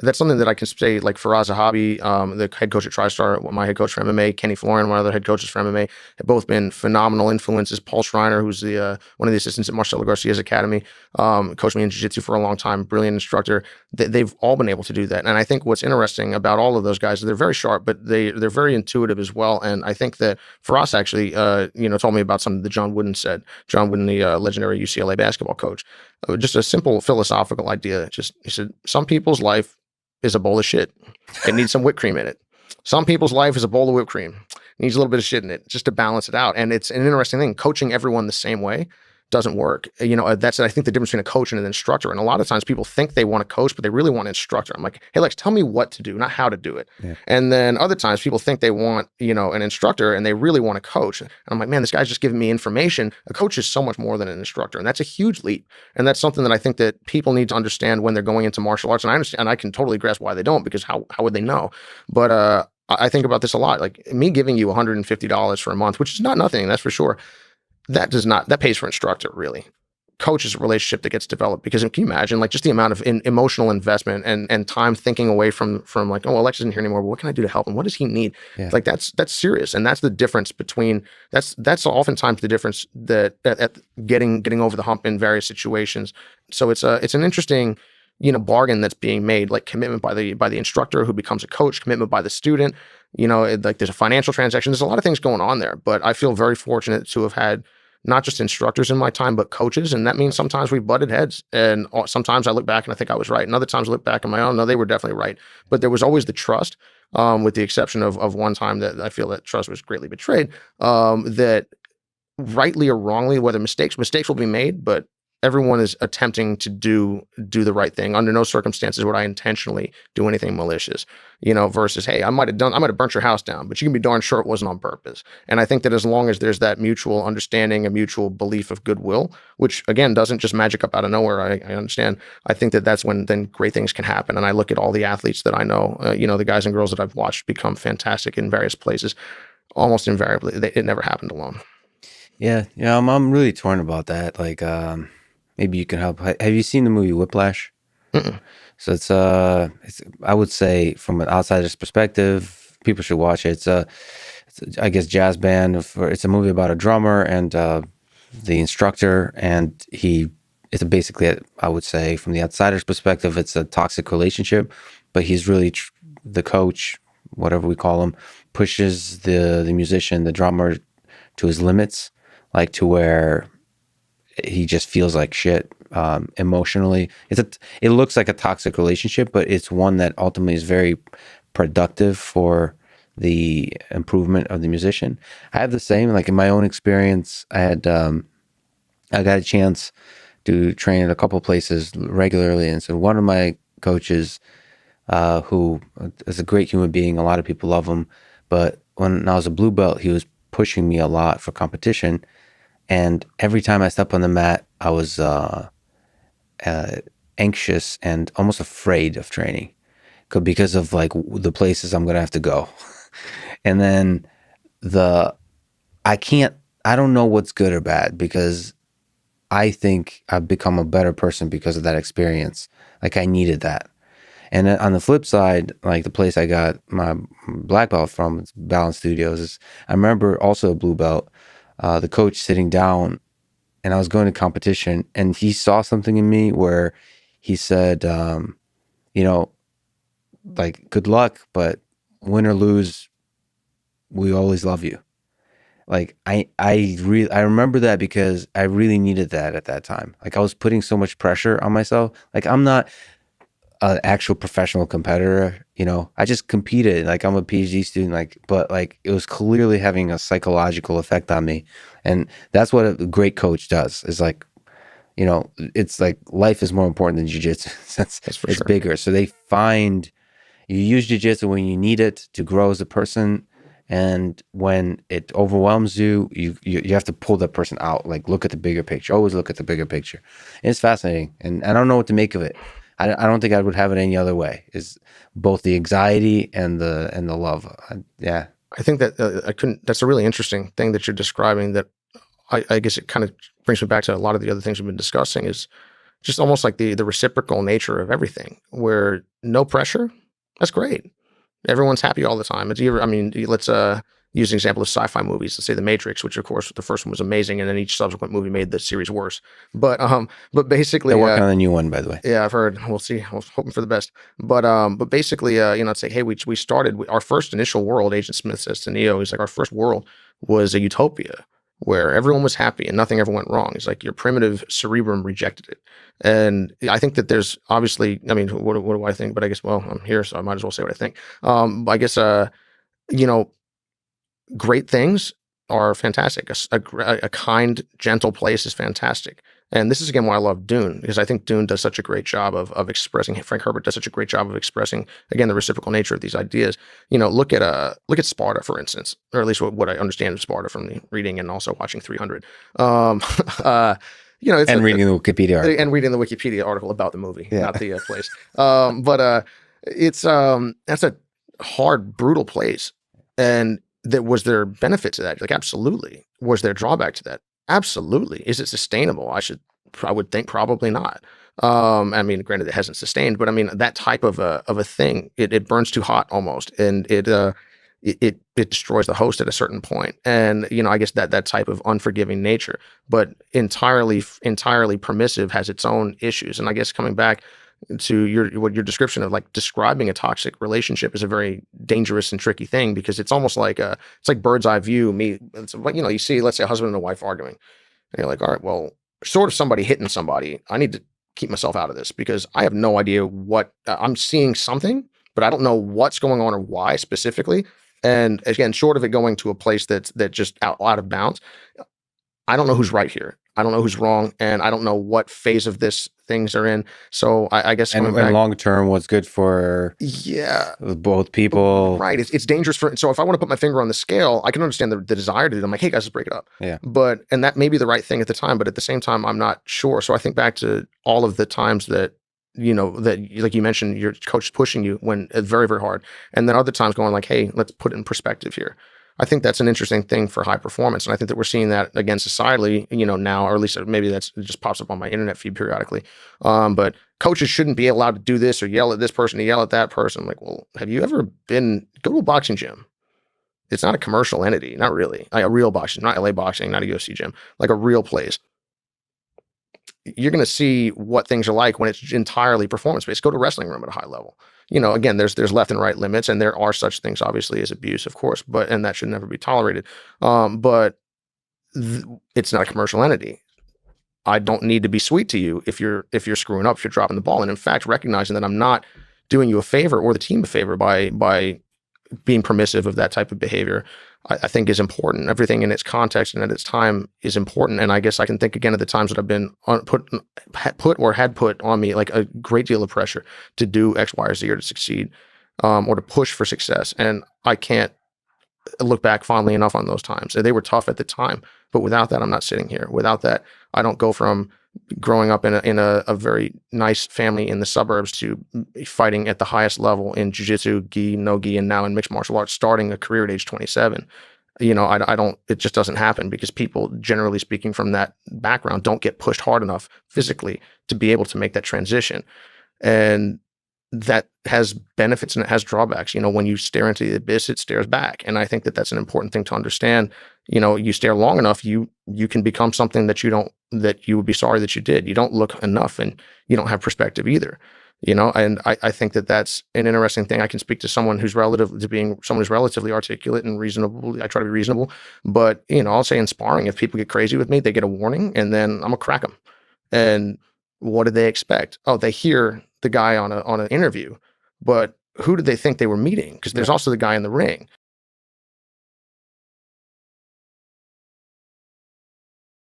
that's something that I can say, like Faraz Zahabi, the head coach at TriStar, my head coach for MMA, Kenny Florin, one of the other head coaches for MMA, have both been phenomenal influences. Paul Schreiner, who's the one of the assistants at Marcelo Garcia's academy, coached me in jiu-jitsu for a long time, brilliant instructor. They've all been able to do that. And I think what's interesting about all of those guys is they're very sharp, but they're very intuitive as well. And I think that Faraz actually, told me about something that John Wooden said. John Wooden, the legendary UCLA basketball coach, just a simple philosophical idea. He said, some people's life is a bowl of shit. It needs some whipped cream in it. Some people's life is a bowl of whipped cream. It needs a little bit of shit in it just to balance it out. And it's an interesting thing. Coaching everyone the same way doesn't work. That's, I think, the difference between a coach and an instructor. And a lot of times people think they want to coach, but they really want an instructor. I'm like, hey, Lex, tell me what to do, not how to do it. Yeah. And then other times people think they want, an instructor and they really want to coach. And I'm like, man, this guy's just giving me information. A coach is so much more than an instructor. And that's a huge leap. And that's something that I think that people need to understand when they're going into martial arts. And I understand, and I can totally grasp why they don't, because how would they know? But I think about this a lot. Like me giving you $150 for a month, which is not nothing, that's for sure. That pays for instructor, really. Coach is a relationship that gets developed, because can you imagine, like, just the amount of emotional investment and time thinking away from like, oh, Alex isn't here anymore. Well, what can I do to help him? What does he need? Yeah. Like that's serious. And that's the difference between, that's oftentimes the difference that at getting over the hump in various situations. So it's an interesting, bargain that's being made, like commitment by the instructor who becomes a coach, commitment by the student, like there's a financial transaction. There's a lot of things going on there, but I feel very fortunate to have had not just instructors in my time, but coaches. And that means sometimes we butted heads, and sometimes I look back and I think I was right. And other times I look back and my own, no, they were definitely right. But there was always the trust, with the exception of one time that I feel that trust was greatly betrayed, that rightly or wrongly, whether mistakes will be made, but everyone is attempting to do the right thing. Under no circumstances would I intentionally do anything malicious, versus, hey, I might have burnt your house down, but you can be darn sure it wasn't on purpose. And I think that as long as there's that mutual understanding, a mutual belief of goodwill, which again, doesn't just magic up out of nowhere. I understand. I think that that's when then great things can happen. And I look at all the athletes that I know, the guys and girls that I've watched become fantastic in various places. Almost invariably, it never happened alone. Yeah. I'm really torn about that. Like, maybe you can help. Have you seen the movie Whiplash? Mm-mm. So it's I would say from an outsider's perspective, people should watch it. It's I guess jazz band. It's a movie about a drummer and the instructor, and it's basically, I would say from the outsider's perspective, it's a toxic relationship, but he's really the coach, whatever we call him, pushes the musician, the drummer, to his limits, like to where he just feels like shit emotionally. It looks like a toxic relationship, but it's one that ultimately is very productive for the improvement of the musician. I have the same, like in my own experience, I got a chance to train at a couple places regularly, and so one of my coaches, who is a great human being, a lot of people love him, but when I was a blue belt, he was pushing me a lot for competition. And every time I stepped on the mat, I was anxious and almost afraid of training because of like the places I'm going to have to go. And then I don't know what's good or bad, because I think I've become a better person because of that experience. Like I needed that. And on the flip side, like the place I got my black belt from, it's Balance Studios, I remember also a blue belt, the coach sitting down, and I was going to competition, and he saw something in me where he said, like, good luck, but win or lose, we always love you. Like I remember that because I really needed that at that time. Like I was putting so much pressure on myself. Like I'm not an actual professional competitor, I just competed. Like I'm a PhD student, but it was clearly having a psychological effect on me. And that's what a great coach does, is like, it's like life is more important than jiu-jitsu. It's sure. Bigger. So you use jiu-jitsu when you need it to grow as a person. And when it overwhelms you, you have to pull that person out. Like look at the bigger picture. Always look at the bigger picture. And it's fascinating. And I don't know what to make of it. I don't think I would have it any other way. Is both the anxiety and the love. Yeah. I think that that's a really interesting thing that you're describing, that I guess it kind of brings me back to a lot of the other things we've been discussing, is just almost like the reciprocal nature of everything, where no pressure. That's great. Everyone's happy all the time. It's either, I mean, let's use an example of sci-fi movies. Let's say The Matrix, which of course the first one was amazing, and then each subsequent movie made the series worse. But basically, They're working on a new one, by the way. yeah, I've heard. We'll see. I was hoping for the best. But basically, it's like, hey, we started our first initial world. Agent Smith says to Neo, he's like, our first world was a utopia where everyone was happy and nothing ever went wrong. He's like, your primitive cerebrum rejected it. And I think that there's obviously, I mean, what do I think? But I guess, well, I'm here, so I might as well say what I think. I guess, you know, great things are fantastic. A kind, gentle place is fantastic. And this is again why I love Dune, because I think Dune does such a great job of expressing. Frank Herbert does such a great job of expressing again the reciprocal nature of these ideas. Look at Sparta, for instance, or at least what I understand of Sparta from the reading and also watching 300. It's And reading the Wikipedia article. and reading the Wikipedia article about the movie, Yeah. not the place. It's that's a hard, brutal place, and was there benefit to that? Like, absolutely. Was there drawback to that? Absolutely. Is it sustainable? I would think probably not. I mean, granted, it hasn't sustained, but I mean, that type of a thing, it burns too hot almost, and it destroys the host at a certain point. And I guess that type of unforgiving nature, but entirely permissive, has its own issues. And I guess coming back to your description of like describing a toxic relationship is a very dangerous and tricky thing, because it's almost like it's like bird's eye view. You see, let's say a husband and a wife arguing, and you're like, all right, well, sort of somebody hitting somebody. I need to keep myself out of this because I have no idea what I'm seeing something, but I don't know what's going on or why specifically. And again, short of it going to a place that's just out of bounds, I don't know who's right here. I don't know who's wrong, and I don't know what phase of this things are in. So I guess and long term, what's good for both people, right? It's dangerous so if I want to put my finger on the scale, I can understand the desire to do it. I'm like, hey guys, let's break it up. Yeah. And that may be the right thing at the time, but at the same time, I'm not sure. So I think back to all of the times that that like you mentioned, your coach pushing you when very, very hard, and then other times going like, hey, let's put it in perspective here. I think that's an interesting thing for high performance. And I think that we're seeing that again societally, now, or at least maybe it just pops up on my internet feed periodically. But coaches shouldn't be allowed to do this or yell at this person or yell at that person. I'm like, well, have you ever go to a boxing gym? It's not a commercial entity, not really. Like a real boxing, not LA boxing, not a UFC gym, like a real place. You're going to see what things are like when it's entirely performance-based. Go to a wrestling room at a high level. Again, there's left and right limits, and there are such things, obviously, as abuse, of course, and that should never be tolerated. But it's not a commercial entity. I don't need to be sweet to you if you're screwing up, if you're dropping the ball. And in fact, recognizing that I'm not doing you a favor or the team a favor by being permissive of that type of behavior, I think is important. Everything in its context and at its time is important. And I guess I can think again of the times that I've been had put on me like a great deal of pressure to do X, Y, or Z, or to succeed, or to push for success. And I can't look back fondly enough on those times. They were tough at the time, but without that, I'm not sitting here. Without that, I don't go from growing up in a very nice family in the suburbs to fighting at the highest level in jiu-jitsu, gi, no gi, and now in mixed martial arts, starting a career at age 27. I don't, it just doesn't happen because people, generally speaking, from that background don't get pushed hard enough physically to be able to make that transition. And that has benefits and it has drawbacks. When you stare into the abyss, it stares back. And I think that that's an important thing to understand. You stare long enough, you can become something that you would be sorry that you did. You don't look enough and you don't have perspective either. And I think that that's an interesting thing. I can speak to someone who's relatively articulate and reasonable. I try to be reasonable, but I'll say in sparring, if people get crazy with me, they get a warning and then I'm gonna crack them. And what do they expect? Oh, they hear the guy on an interview, but who did they think they were meeting? Because there's also the guy in the ring.